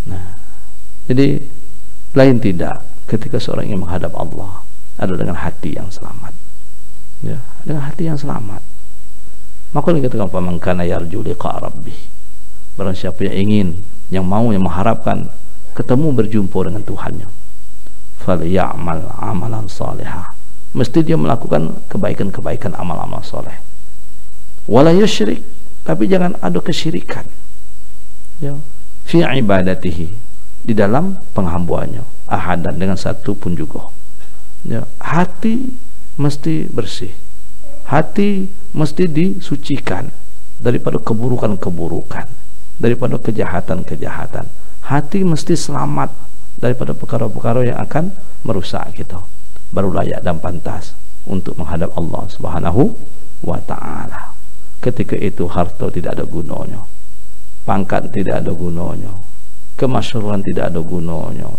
Nah, jadi lain tidak ketika seorang ingin menghadap Allah adalah dengan hati yang selamat, ya, dengan hati yang selamat. Maka dikatakan faman kana yarju liqa rabbih, barang siapa yang ingin, yang mau, yang mengharapkan ketemu, berjumpa dengan Tuhannya, falyamal amalan salihah, mesti dia melakukan kebaikan-kebaikan, amal-amal soleh. Wala yusyrik, tapi jangan ada kesyirikan, ya, fi ibadatihi, di dalam penghambaannya, ahadan, dengan satu pun juga, ya. Hati mesti bersih, hati mesti disucikan daripada keburukan-keburukan, daripada kejahatan-kejahatan. Hati mesti selamat daripada perkara-perkara yang akan merusak kita, baru layak dan pantas untuk menghadap Allah Subhanahu wa ta'ala. Ketika itu harta tidak ada gunanya, pangkat tidak ada gunanya, kemasyhuran tidak ada gunanya,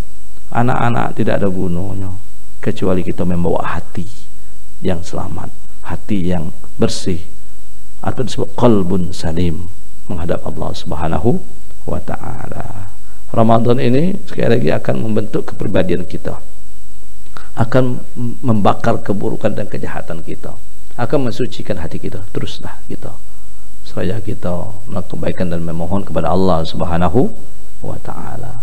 anak-anak tidak ada gunanya, kecuali kita membawa hati yang selamat, hati yang bersih, atau disebut qalbun salim, menghadap Allah Subhanahu wa ta'ala. Ramadan ini sekali lagi akan membentuk kepribadian kita, akan membakar keburukan dan kejahatan kita, akan mensucikan hati kita. Teruslah kita seraya kita melakukan kebaikan dan memohon kepada Allah Subhanahu wa ta'ala.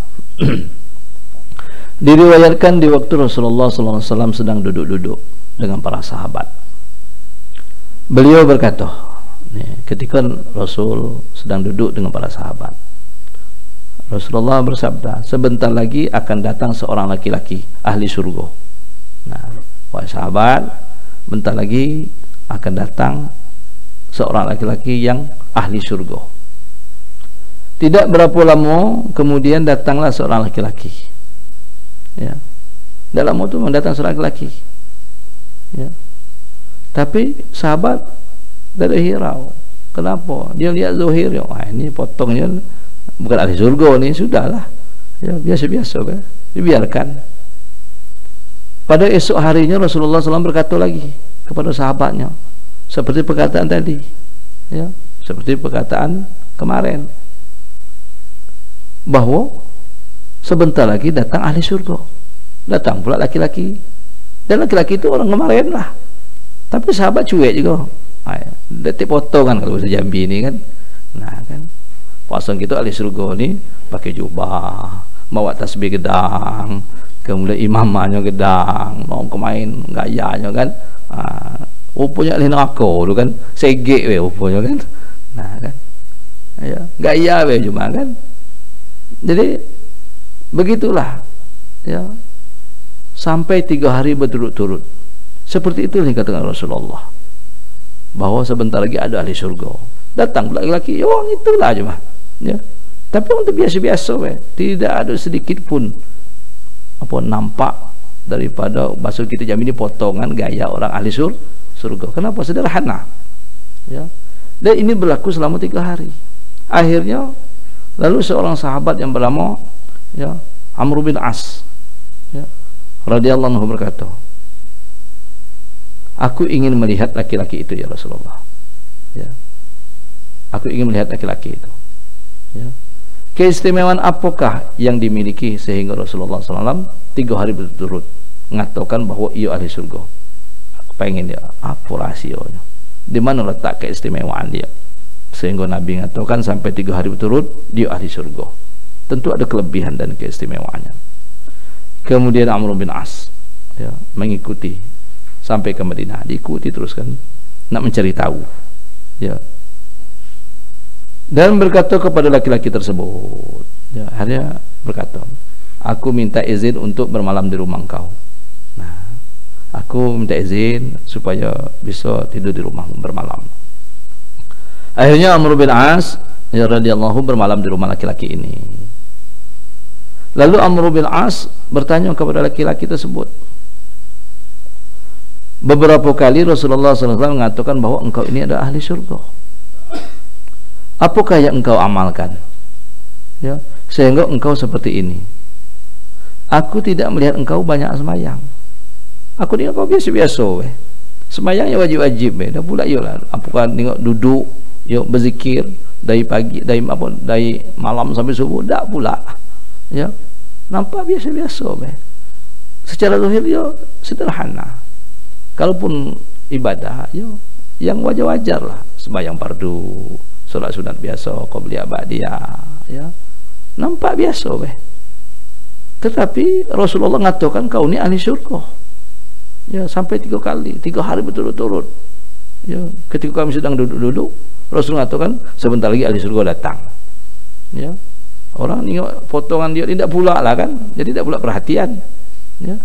Diriwayatkan di waktu Rasulullah SAW sedang duduk-duduk dengan para sahabat, beliau berkata, ketika Rasul sedang duduk dengan para sahabat, Rasulullah bersabda, sebentar lagi akan datang seorang laki-laki ahli surga. Nah, wahai sahabat, bentar lagi akan datang seorang laki-laki yang ahli surga. Tidak berapa lama kemudian datanglah seorang laki-laki. Ya, dalam waktu mendatang seorang laki-laki. Ya, tapi sahabat dari hirau. Kenapa? Dia lihat zahir, ya, wah ini potongnya bukan ahli surga ni, sudahlah. Ya, biasa-biasa kan. Dibiarkan. Pada esok harinya Rasulullah SAW berkata lagi kepada sahabatnya, seperti perkataan tadi, ya, seperti perkataan kemarin, bahwa sebentar lagi datang ahli surga. Datang pula laki-laki, dan laki-laki itu orang kemarin lah. Tapi sahabat cuek juga. Detik potongan kalau bahasa Jambi ini kan. Nah kan, pasang gitu ahli surga ni pakai jubah, bawa tasbih gedang, kemudian imamahnya gedang, mau kemain gayanya kan. Rupanya ahli neraka tu kan, segek we rupanya kan. Nah kan, ya, gaya we cuma kan. Jadi begitulah, ya, sampai 3 hari berturut-turut. Seperti itu yang dikatakan Rasulullah, bahwa sebentar lagi ada ahli surga. Datang laki-laki, ya orang itulah cuma, ya. Tapi untuk biasa-biasa we, tidak ada sedikit pun apa nampak daripada bahasa kita Jambi ini potongan gaya orang ahli surga. Kenapa? Sederhana, ya. Dan ini berlaku selama 3 hari. Akhirnya lalu seorang sahabat yang bernama, ya, Amr bin As, ya, radhiyallahu anhu berkata, aku ingin melihat laki-laki itu ya Rasulullah. Ya, aku ingin melihat laki-laki itu. Ya. Keistimewaan apakah yang dimiliki sehingga Rasulullah SAW 3 hari berturut mengatakan bahwa ia ahli surga? Aku pengen dia, apa rahasianya? Di mana letak keistimewaan dia sehingga Nabi mengatakan sampai 3 hari berturut dia ahli surga? Tentu ada kelebihan dan keistimewaannya. Kemudian Amr bin As, ya, mengikuti sampai ke Madinah, diikuti terus kan, nak mencari tahu, ya, dan berkata kepada laki-laki tersebut, ya, akhirnya berkata, aku minta izin untuk bermalam di rumah engkau. Nah, aku minta izin supaya bisa tidur di rumah bermalam. Akhirnya Amr bin As, ya, radhiyallahu bermalam di rumah laki-laki ini. Lalu Amr bin As bertanya kepada laki-laki tersebut. Beberapa kali Rasulullah SAW mengatakan bahwa engkau ini adalah ahli surga. Apakah yang engkau amalkan, ya, sehingga engkau seperti ini? Aku tidak melihat engkau banyak semayang. Aku tengok kau biasa-biasa weh. Semayangnya wajib-wajib weh. Dah pula yolah. Apakah tengok duduk, yo berzikir dari pagi, dari malam sampai subuh, dak pula. Ya, nampak biasa-biasa weh. Secara zahir yo sederhana. Kalaupun ibadah, yo, yang wajar-wajar lah, sembahyang fardu, solat sunat biasa, qabliyah ba'diyah, ya, nampak biasa weh. Tetapi Rasulullah mengatakan kau ni ahli syurga, ya, sampai 3 kali, 3 hari berturut-turut. Ya, ketika kami sedang duduk-duduk, Rasul mengatakan sebentar lagi ahli syurga datang. Ya, orang tengok potongan dia tidak pula lah kan, jadi tidak pula perhatian. Ya,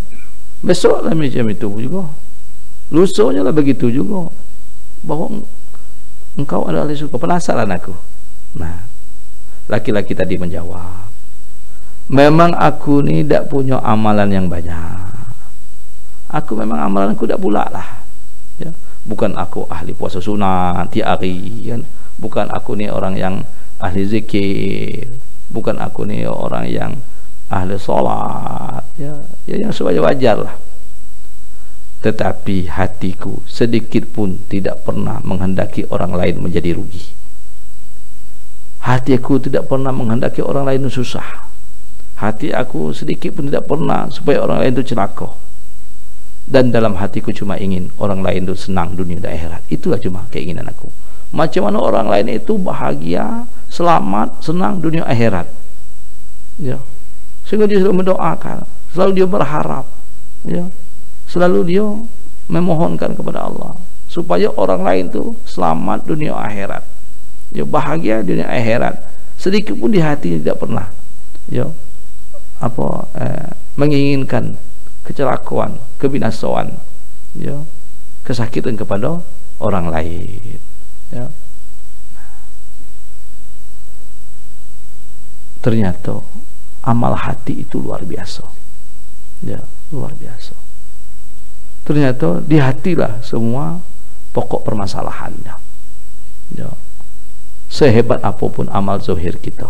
besok lah macam itu juga. Lusanya lah begitu juga, bahwa engkau adalah ahli surga. Penasaran aku. Nah, laki-laki tadi menjawab, memang aku ni tak punya amalan yang banyak. Aku memang amalanku tak pula lah. Ya. bukan aku ahli puasa sunat tiap hari kan, bukan aku ni orang yang ahli zikir, bukan aku ni orang yang ahli solat, ya yang sewajar-wajar lah. Tetapi hatiku sedikit pun tidak pernah menghendaki orang lain menjadi rugi. Hatiku tidak pernah menghendaki orang lain susah. Hati aku sedikit pun tidak pernah supaya orang lain itu celaka. Dan dalam hatiku cuma ingin orang lain itu senang dunia dan akhirat. Itulah cuma keinginan aku. Macam mana orang lain itu bahagia, selamat, senang dunia akhirat. Ya. Sehingga dia selalu mendoakan, selalu dia berharap, ya. Selalu dia memohonkan kepada Allah supaya orang lain tu selamat dunia akhirat, ya, bahagia dunia akhirat. Sedikit pun di hati tidak pernah, ya, menginginkan kecelakaan, kebinasaan, ya, kesakitan kepada orang lain, ya. Ternyata amal hati itu luar biasa, ya, luar biasa. Ternyata di hatilah semua pokok permasalahannya, ya. Sehebat apapun amal zahir kita,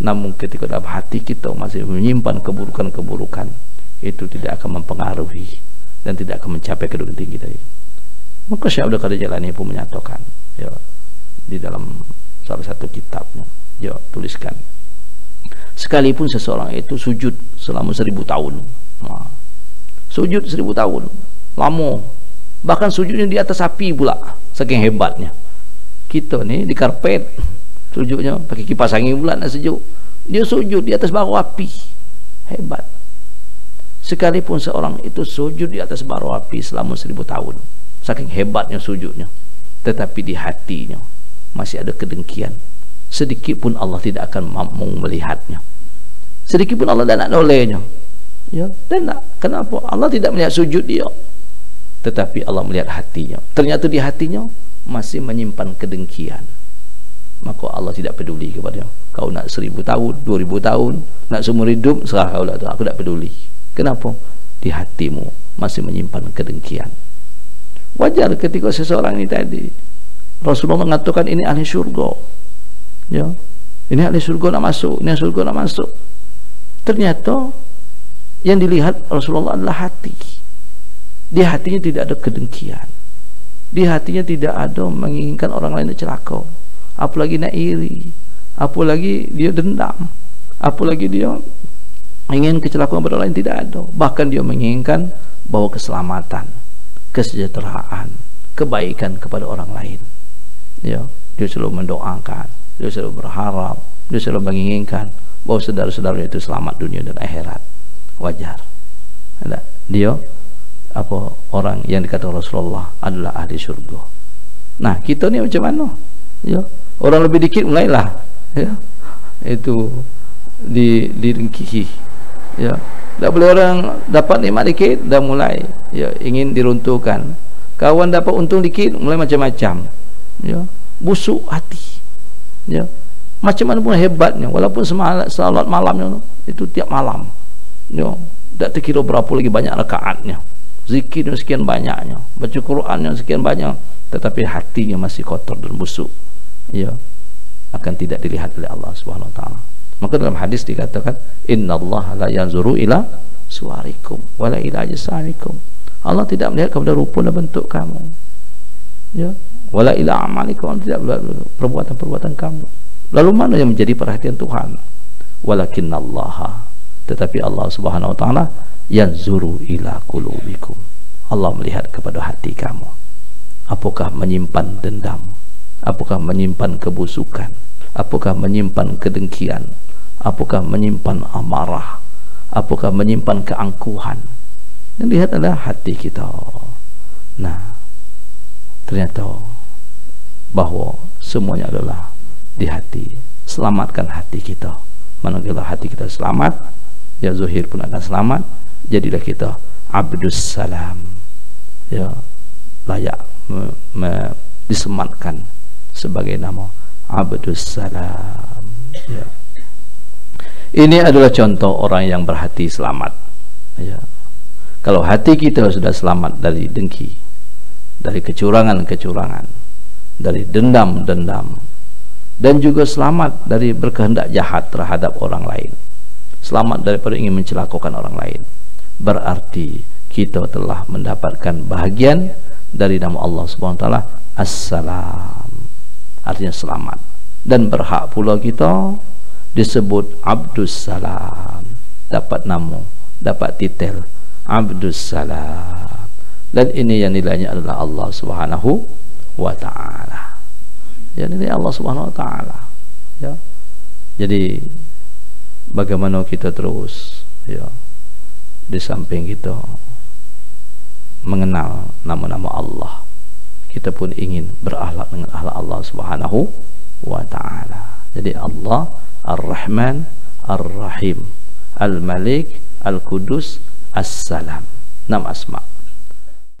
namun ketika dalam hati kita masih menyimpan keburukan-keburukan, itu tidak akan mempengaruhi dan tidak akan mencapai kedudukan tinggi tadi. Maka Syekh Abdul Qadir Jailani pun menyatakan, ya, di dalam salah satu kitabnya, ya, tuliskan, sekalipun seseorang itu sujud selama 1000 tahun, sujud 1000 tahun lama, bahkan sujudnya di atas api pula, saking hebatnya. Kita ni di karpet sujudnya, pakai kipas angin pula nak sejuk, dia sujud di atas bara api, hebat. Sekalipun seorang itu sujud di atas bara api selama 1000 tahun, saking hebatnya sujudnya, tetapi di hatinya masih ada kedengkian, sedikit pun Allah tidak akan mampu melihatnya, sedikit pun Allah tidak nak nolehnya, ya. Dan kenapa Allah tidak melihat sujud dia, tetapi Allah melihat hatinya. Ternyata di hatinya masih menyimpan kedengkian, maka Allah tidak peduli kepadanya. Kau nak 1000 tahun, 2000 tahun, nak seumur hidup, serah kau lah tu, aku tak peduli. Kenapa? Di hatimu masih menyimpan kedengkian. Wajar ketika seseorang ini tadi, Rasulullah mengatakan ini ahli syurga, ya, ini ahli syurga nak masuk, ini ahli syurga nak masuk. Ternyata yang dilihat Rasulullah adalah hati. Di hatinya tidak ada kedengkian, di hatinya tidak ada menginginkan orang lain celaka, apalagi nak iri, apalagi dia dendam, apalagi dia ingin kecelakaan pada orang lain, tidak ada. Bahkan dia menginginkan bawa keselamatan, kesejahteraan, kebaikan kepada orang lain, ya. Dia selalu mendoakan, dia selalu berharap, dia selalu menginginkan bahawa saudara-saudara itu selamat dunia dan akhirat. Wajar. Dia orang yang dikatakan Rasulullah adalah ahli syurga. Nah, kita ni macam mana? Ya, orang lebih dikit mulailah, ya, itu direngkihi, ya. Tak boleh orang dapat nikmat dikit dah mulai, ya, ingin diruntuhkan. Kawan dapat untung dikit mulai macam-macam, ya, busuk hati, ya. Macam mana pun hebatnya, walaupun salat malamnya itu tiap malam, ya, tak terkira berapa lagi banyak rakaatnya, zikirnya sekian banyaknya, baca Qurannya sekian banyak, tetapi hatinya masih kotor dan busuk, ya, akan tidak dilihat oleh Allah Subhanahu wa taala. Maka dalam hadis dikatakan, innallaha la yanzuru ila suwarikum wala ila ajsamikum. Allah tidak melihat kepada rupa dan bentuk kamu, ya, wala ila amalikum, tidak melihat perbuatan-perbuatan kamu. Lalu mana yang menjadi perhatian Tuhan? Walakinnallaha, tetapi Allah Subhanahu wa taala yanzuru ila qulubikum. Allah melihat kepada hati kamu. Apakah menyimpan dendam? Apakah menyimpan kebusukan? Apakah menyimpan kedengkian? Apakah menyimpan amarah? Apakah menyimpan keangkuhan? Yang lihat adalah hati kita. Nah, ternyata bahawa semuanya adalah di hati. Selamatkan hati kita. Manakala hati kita selamat, ya, zahir pun akan selamat. Jadilah kita abdus salam, ya, layak disematkan sebagai nama abdus salam, ya. Ini adalah contoh orang yang berhati selamat, ya. Kalau hati kita sudah selamat dari dengki, dari kecurangan-kecurangan, dari dendam-dendam, dan juga selamat dari berkehendak jahat terhadap orang lain, selamat daripada ingin mencelakakan orang lain. Berarti kita telah mendapatkan bahagian dari nama Allah Subhanahu wa taala As-Salam, artinya selamat. Dan berhak pula kita disebut Abdus Salam, dapat nama, dapat titel Abdus Salam. Dan ini yang nilainya adalah Allah Subhanahu wa taala. Ya, nilai Allah Subhanahu wa taala. Ya. Jadi bagaimana kita terus, ya, di samping kita mengenal nama-nama Allah, kita pun ingin berakhlak dengan akhlak Allah Subhanahu wa taala. Jadi Allah Ar-Rahman Ar-Rahim, Al-Malik, Al-Qudus, As-Salam. 6 asma.